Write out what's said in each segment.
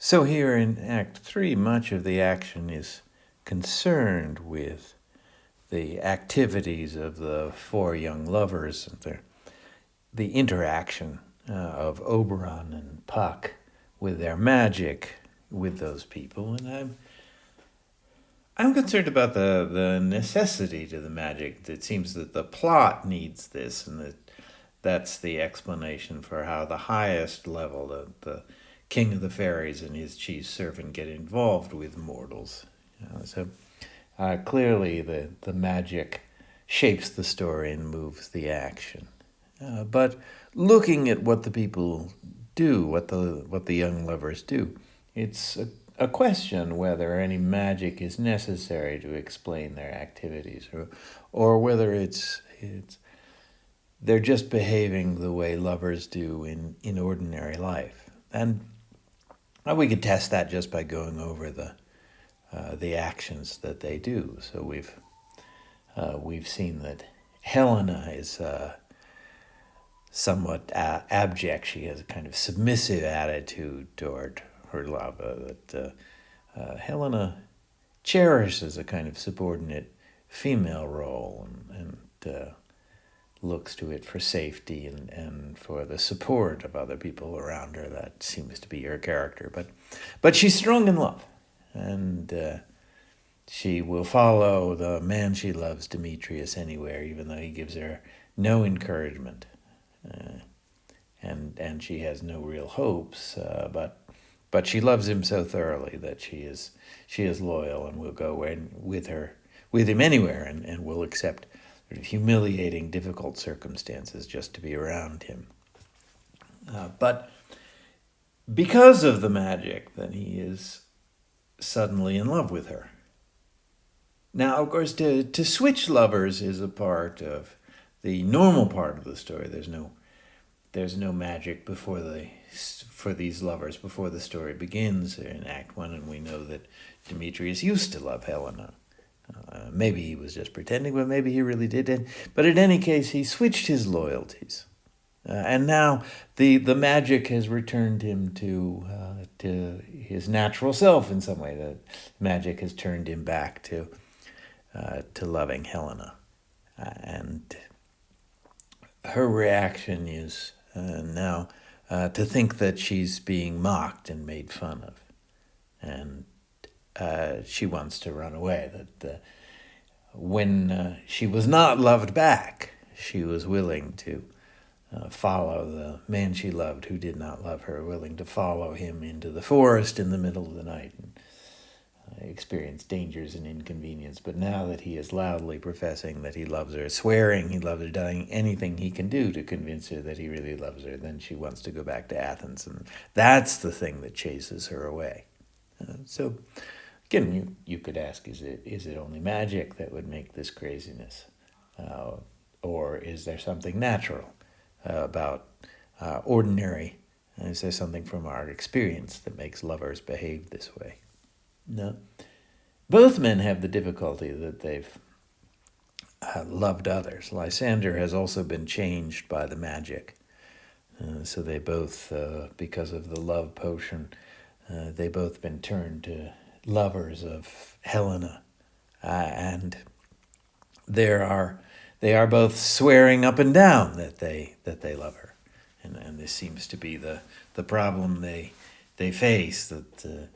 So here in Act 3, much of the action is concerned with the activities of the four young lovers and the interaction of Oberon and Puck with their magic with those people. And I'm concerned about the necessity to the magic. It seems that the plot needs this, and that's the explanation for how the highest level, the king of the fairies and his chief servant, get involved with mortals. Clearly the magic shapes the story and moves the action. But looking at what the people do, what the young lovers do, it's a question whether any magic is necessary to explain their activities, or whether it's they're just behaving the way lovers do in ordinary life. And we could test that just by going over the actions that they do. So we've seen that Helena is somewhat abject. She has a kind of submissive attitude toward her lover. That Helena cherishes a kind of subordinate female role and looks to it for safety and for the support of other people around her. That seems to be her character. But she's strong in love, and she will follow the man she loves, Demetrius, anywhere, even though he gives her no encouragement. And she has no real hopes, but she loves him so thoroughly that she is loyal and will go with him anywhere, and will accept humiliating, difficult circumstances just to be around him. But because of the magic, then he is suddenly in love with her. Now, of course, to switch lovers is a part of the normal part of the story. There's no magic for these lovers before the story begins in Act 1, and we know that Demetrius used to love Helena. Maybe he was just pretending, but maybe he really did. But in any case, he switched his loyalties. And now the magic has returned him to his natural self in some way. The magic has turned him back to loving Helena. And her reaction is now to think that she's being mocked and made fun of. And she wants to run away. That when she was not loved back, she was willing to follow the man she loved who did not love her, willing to follow him into the forest in the middle of the night and experience dangers and inconvenience. But now that he is loudly professing that he loves her, swearing he loves her, doing anything he can do to convince her that he really loves her, then she wants to go back to Athens. And that's the thing that chases her away. So again, you could ask, is it only magic that would make this craziness? Or is there something natural about ordinary? Is there something from our experience that makes lovers behave this way? No. Both men have the difficulty that they've loved others. Lysander has also been changed by the magic. So they both, because of the love potion, they both been turned to lovers of Helena, and they are both swearing up and down that they love her, and this seems to be the problem they face, that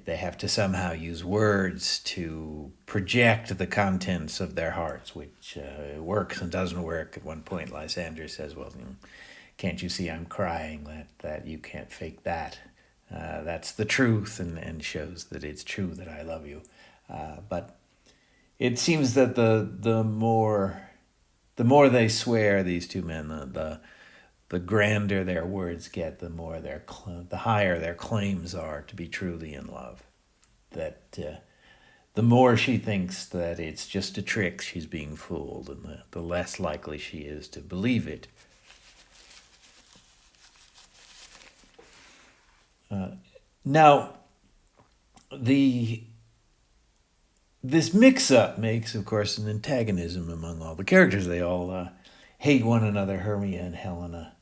they have to somehow use words to project the contents of their hearts, which works and doesn't work. At one point, Lysander says, "Well, can't you see I'm crying? That you can't fake that. That's the truth," and shows that it's true that I love you. But it seems that the more they swear, these two men, the grander their words get, the higher their claims are to be truly in love. That the more she thinks that it's just a trick, she's being fooled, and the less likely she is to believe it. Now, this mix-up makes, of course, an antagonism among all the characters. They all hate one another. Hermia and Helena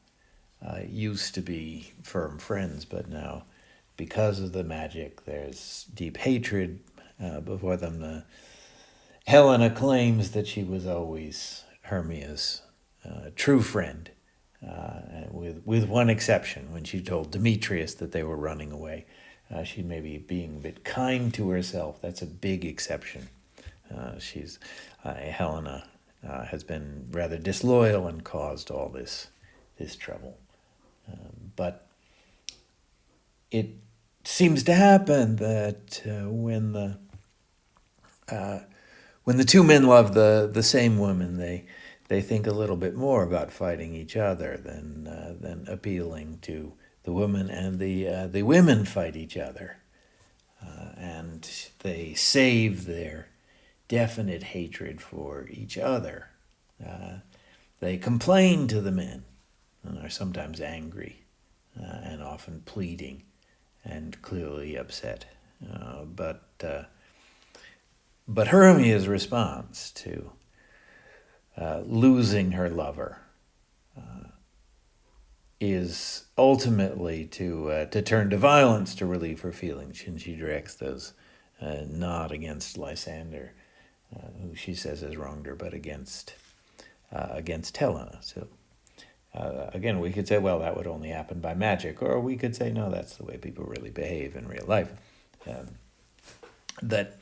used to be firm friends, but now because of the magic. There's deep hatred before them. Helena claims that she was always Hermia's true friend, with one exception. When she told Demetrius that they were running away, she may be being a bit kind to herself. That's a big exception. Helena has been rather disloyal and caused all this trouble. But it seems to happen that when the two men love the same woman, they think a little bit more about fighting each other than appealing to the woman, and the women fight each other, and they save their definite hatred for each other. They complain to the men and are sometimes angry and often pleading and clearly upset. But Hermia's response to losing her lover is ultimately to turn to violence to relieve her feelings, and she directs those not against Lysander, who she says has wronged her, but against Helena. So again, we could say, well, that would only happen by magic, or we could say, no, that's the way people really behave in real life. That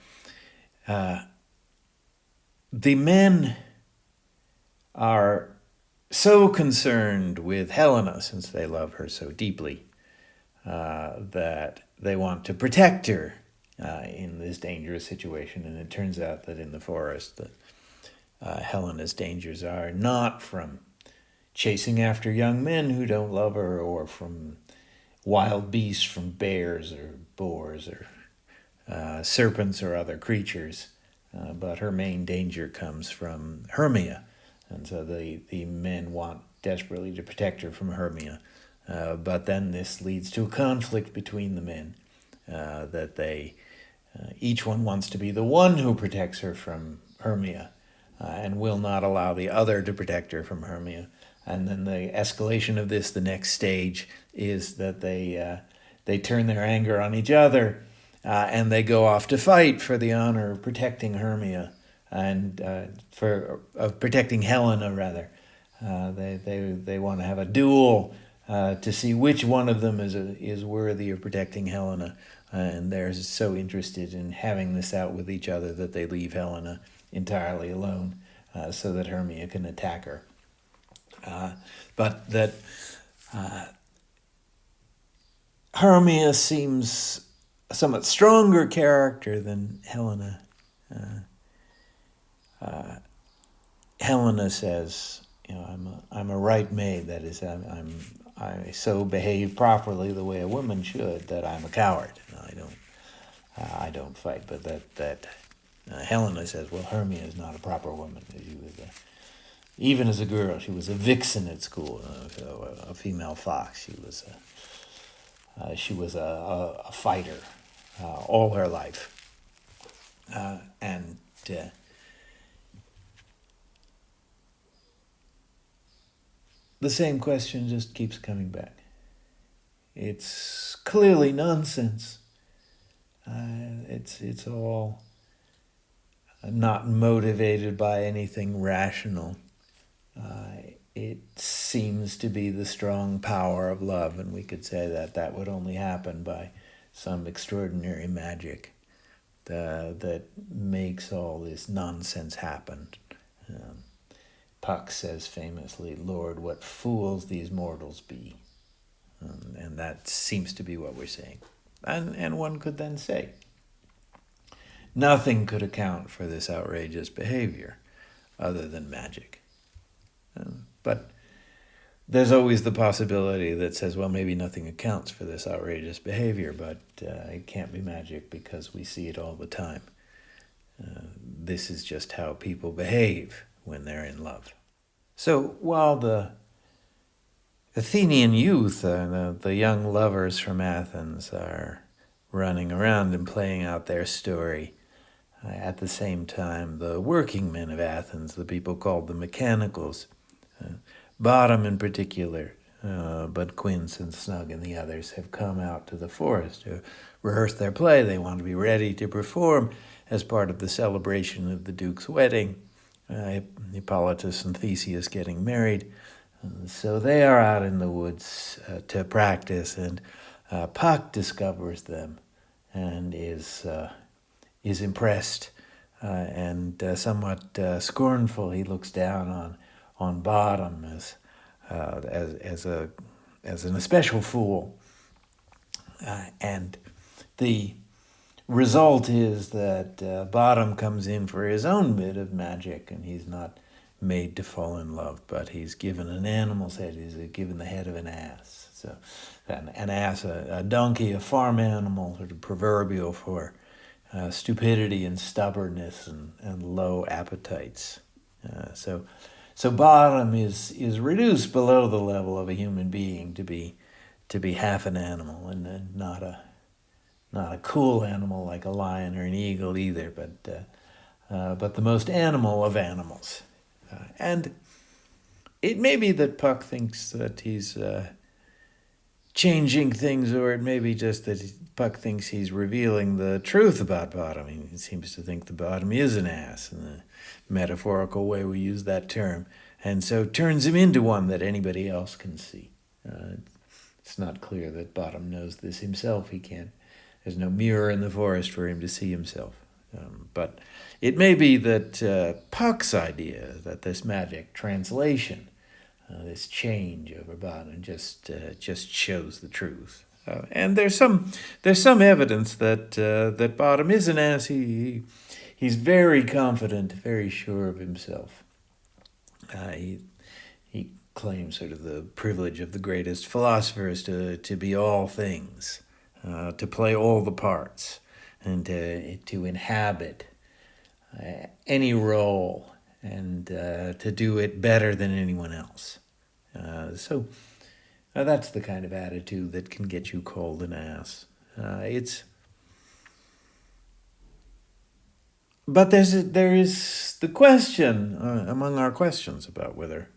the men are so concerned with Helena, since they love her so deeply, that they want to protect her in this dangerous situation. And it turns out that in the forest, Helena's dangers are not from chasing after young men who don't love her, or from wild beasts, from bears or boars or serpents or other creatures, but her main danger comes from Hermia, and so the men want desperately to protect her from Hermia, but then this leads to a conflict between the men, that they each one wants to be the one who protects her from Hermia, and will not allow the other to protect her from Hermia. And then the escalation of this, the next stage, is that they turn their anger on each other, and they go off to fight for the honor of protecting Hermia, and of protecting Helena rather. They want to have a duel to see which one of them is worthy of protecting Helena, and they're so interested in having this out with each other that they leave Helena entirely alone, so that Hermia can attack her. But that Hermia seems a somewhat stronger character than Helena. Helena says, I'm a right maid. That is, I so behave properly the way a woman should that I'm a coward. I don't fight. But that Helena says, well, Hermia is not a proper woman. She was even as a girl, she was a vixen at school, a female fox. She was a fighter all her life, and the same question just keeps coming back. It's clearly nonsense. It's all not motivated by anything rational. It seems to be the strong power of love, and we could say that would only happen by some extraordinary magic that makes all this nonsense happen. Puck says famously, "Lord, what fools these mortals be." And that seems to be what we're saying. And one could then say, nothing could account for this outrageous behavior other than magic. But there's always the possibility that says, well, maybe nothing accounts for this outrageous behavior, but it can't be magic because we see it all the time. This is just how people behave when they're in love. So while the Athenian youth, the young lovers from Athens, are running around and playing out their story, at the same time, the working men of Athens, the people called the mechanicals, Bottom in particular, but Quince and Snug and the others have come out to the forest to rehearse their play. They want to be ready to perform as part of the celebration of the Duke's wedding, Hippolytus and Theseus getting married. So they are out in the woods to practice, and Puck discovers them and is impressed and somewhat scornful. He looks down on Bottom as an especial fool, and the result is that Bottom comes in for his own bit of magic, and he's not made to fall in love, but he's given an animal's head. He's given the head of an ass. So an ass, a donkey, a farm animal, sort of proverbial for stupidity and stubbornness and low appetites. So Bottom is reduced below the level of a human being to be half an animal, and not a cool animal like a lion or an eagle either, but the most animal of animals. And it may be that Puck thinks that he's changing things, or it may be just that Puck thinks he's revealing the truth about Bottom. He seems to think the Bottom is an ass in the metaphorical way we use that term, and so turns him into one that anybody else can see. It's not clear that Bottom knows this himself. There's no mirror in the forest for him to see himself. But it may be that Puck's idea that this magic translation, this change over Bottom, just shows the truth. And there's some evidence that Bottom is an ass. He's very confident, very sure of himself. He claims sort of the privilege of the greatest philosophers to be all things, to play all the parts, and to inhabit any role, and to do it better than anyone else. So that's the kind of attitude that can get you called an ass. But there is the question among our questions about whether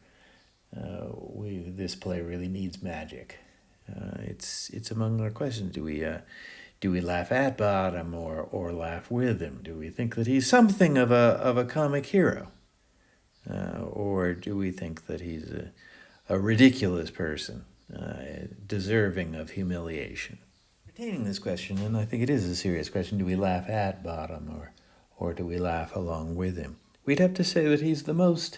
this play really needs magic. It's among our questions. Do we laugh at Bottom or laugh with him? Do we think that he's something of a comic hero, or do we think that he's a ridiculous person, deserving of humiliation? Retaining this question, and I think it is a serious question: do we laugh at Bottom or do we laugh along with him? We'd have to say that he's the most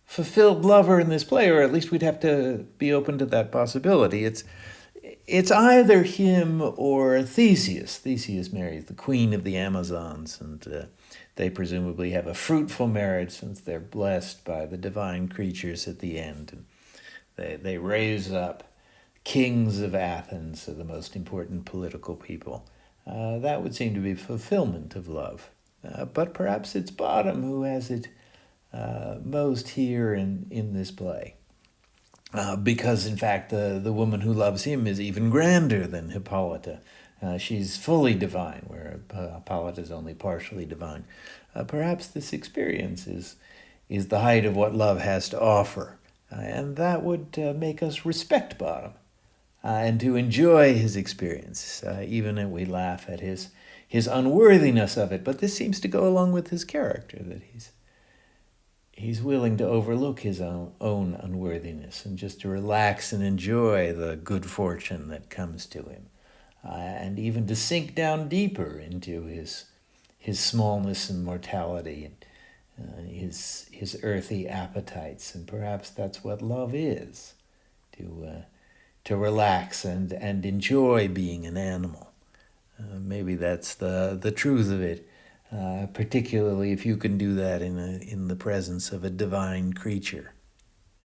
fulfilled lover in this play, or at least we'd have to be open to that possibility. It's either him or Theseus. Theseus marries the queen of the Amazons, and they presumably have a fruitful marriage since they're blessed by the divine creatures at the end. And they raise up kings of Athens, so the most important political people. That would seem to be fulfillment of love. But perhaps it's Bottom who has it most here in this play. Because, in fact, the woman who loves him is even grander than Hippolyta. She's fully divine, where Hippolyta is only partially divine. Perhaps this experience is the height of what love has to offer. And that would make us respect Bottom and to enjoy his experience, even if we laugh at his unworthiness of it. But this seems to go along with his character, that he's willing to overlook his own unworthiness and just to relax and enjoy the good fortune that comes to him, and even to sink down deeper into his smallness and mortality and his earthy appetites. And perhaps that's what love is, to relax and enjoy being an animal. Maybe that's the truth of it. Particularly if you can do that in the presence of a divine creature.